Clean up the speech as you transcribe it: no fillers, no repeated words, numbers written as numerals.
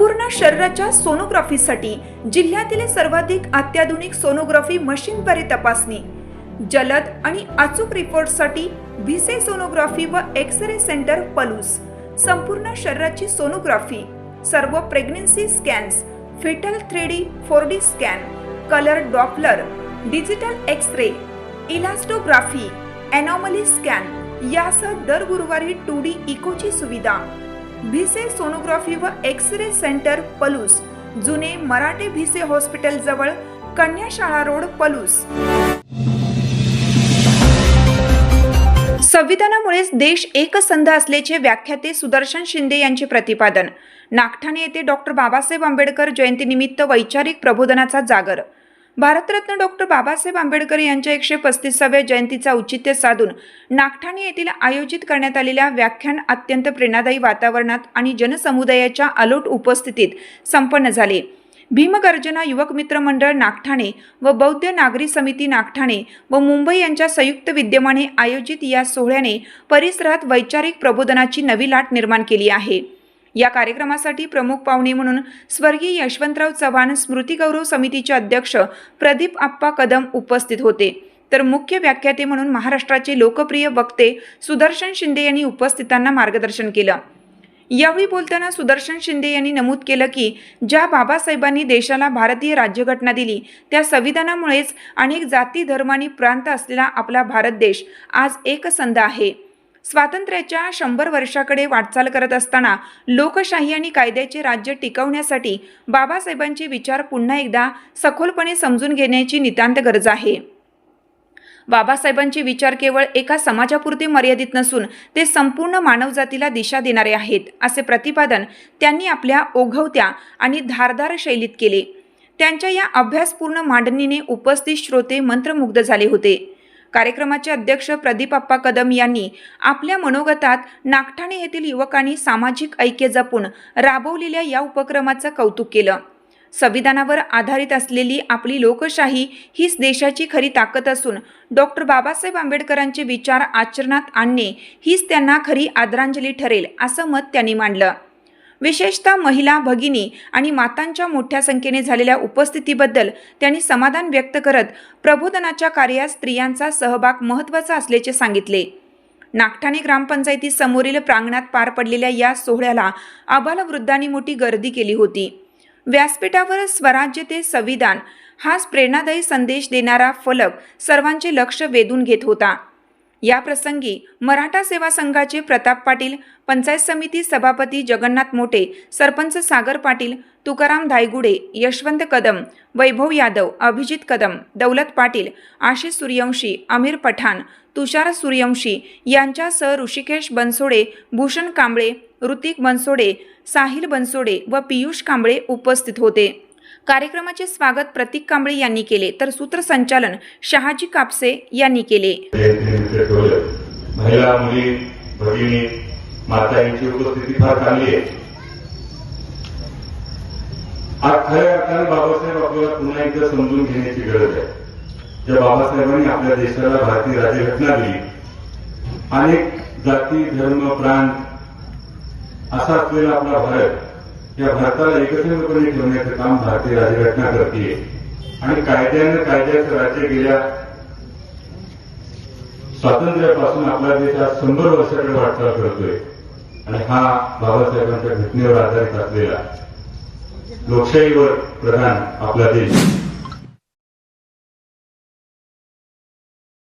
संपूर्ण शरीराच्या सोनोग्राफीसाठी जिल्ह्यातील सर्वाधिक अत्याधुनिक सोनोग्राफी मशीनद्वारे तपासणी, जलद आणि अचूक रिपोर्टसाठी भिसे सोनोग्राफी व एक्स-रे सेंटर पलूस, संपूर्ण शरीराची सोनोग्राफी, सर्व pregnancy scans, fetal 3D 4D scan, colour doppler, digital x ray, elastography, anomaly scan यासह दर गुरुवारी 2D इकोची सुविधा। भिसे सोनोग्राफी व एक्स-रे सेंटर पलूस, जुने मराठे भिसे हॉस्पिटल जवळ, कन्याशाळा रोड, पलूस। संविधानामुळेच देश एकसंध असल्याचे व्याख्याते सुदर्शन शिंदे यांचे प्रतिपादन। नागठाणे येथे डॉक्टर बाबासाहेब आंबेडकर जयंतीनिमित्त वैचारिक प्रबोधनाचा जागर। भारतरत्न डॉक्टर बाबासाहेब आंबेडकर यांच्या 135व्या जयंतीचा औचित्य साधून नागठाणे येथील आयोजित करण्यात आलेल्या व्याख्यान अत्यंत प्रेरणादायी वातावरणात आणि जनसमुदायाच्या अलोट उपस्थितीत संपन्न झाले। भीमगर्जना युवक मित्र मंडळ नागठाणे व बौद्ध नागरी समिती नागठाणे व मुंबई यांच्या संयुक्त विद्यमाने आयोजित या सोहळ्याने परिसरात वैचारिक प्रबोधनाची नवी लाट निर्माण केली आहे। या कार्यक्रमासाठी प्रमुख पाहुणे म्हणून स्वर्गीय यशवंतराव चव्हाण स्मृती गौरव समितीचे अध्यक्ष प्रदीप आप्पा कदम उपस्थित होते, तर मुख्य व्याख्याते म्हणून महाराष्ट्राचे लोकप्रिय वक्ते सुदर्शन शिंदे यांनी उपस्थितांना मार्गदर्शन केलं। यावेळी बोलताना सुदर्शन शिंदे यांनी नमूद केलं की ज्या बाबासाहेबांनी देशाला भारतीय राज्यघटना दिली, त्या संविधानामुळेच अनेक जाती धर्मांनी प्रांत असलेला आपला भारत देश आज एकसंध आहे। स्वातंत्र्याच्या 100 वर्षाकडे वाटचाल करत असताना लोकशाही आणि कायद्याचे राज्य टिकवण्यासाठी बाबासाहेबांचे विचार पुन्हा एकदा सखोलपणे समजून घेण्याची नितांत गरज आहे। बाबासाहेबांचे विचार केवळ एका समाजापुरते मर्यादित नसून ते संपूर्ण मानवजातीला दिशा देणारे आहेत, असे प्रतिपादन त्यांनी आपल्या ओघवत्या आणि धारदार शैलीत केले। त्यांच्या या अभ्यासपूर्ण मांडणीने उपस्थित श्रोते मंत्रमुग्ध झाले होते। कार्यक्रमाचे अध्यक्ष प्रदीप आप्पा कदम यांनी आपल्या मनोगतात नागठाणे येथील युवकांनी सामाजिक ऐक्य जपून राबवलेल्या या उपक्रमाचं कौतुक केलं। संविधानावर आधारित असलेली आपली लोकशाही हीच देशाची खरी ताकद असून डॉक्टर बाबासाहेब आंबेडकरांचे विचार आचरणात आणणे हीच त्यांना खरी आदरांजली ठरेल, असं मत त्यांनी मांडलं। विशेषतः महिला, भगिनी आणि मातांच्या मोठ्या संख्येने झालेल्या उपस्थितीबद्दल त्यांनी समाधान व्यक्त करत प्रबोधनाच्या कार्यात स्त्रियांचा सहभाग महत्त्वाचा असल्याचे सांगितले। नागठाणे ग्रामपंचायतीसमोरील प्रांगणात पार पडलेल्या या सोहळ्याला आबालवृद्धांनी मोठी गर्दी केली होती। व्यासपीठावर स्वराज्य ते संविधान हाच प्रेरणादायी संदेश देणारा फलक सर्वांचे लक्ष वेधून घेत होता। या प्रसंगी मराठा सेवा संघाचे प्रताप पाटील, पंचायत समिती सभापती जगन्नाथ मोठे, सरपंच सागर पाटील, तुकाराम धायगुडे, यशवंत कदम, वैभव यादव, अभिजित कदम, दौलत पाटील, आशिष सूर्यवंशी, आमिर पठाण, तुषार सूर्यवंशी यांच्यासह ऋषिकेश बनसोडे, भूषण कांबळे, ऋतिक बनसोडे, साहिल बनसोडे व पियुष कांबळे उपस्थित होते। कार्यक्रमाचे स्वागत प्रतीक कांबळे यांनी केले, तर सूत्रसंचालन शहाजी कापसे यांनी केले। महिला, मुली, भगिनी, माता यांची उपस्थिती फार चांगली आहे। आज खऱ्या अर्थाने बाबासाहेब आपल्याला पुन्हा एकदा समजून घेण्याची गरज आहे। ज्या बाबासाहेबांनी आपल्या देशाला भारतीय राज्यघटना दिली, अनेक जाती, धर्म, प्रांत असा असलेला आपला भारत, या भारताला एकत्रितपणे ठेवण्याचं काम भारतीय राज्यघटना करते आणि कायद्याचं राज्य गेल्या स्वातंत्र्यापासून आपला देश आज 100 वर्षाकडे वाटचाल करतोय आणि हा बाबासाहेबांच्या घटनेवर आधारित असलेला लोकशाहीवर प्रधान आपला देश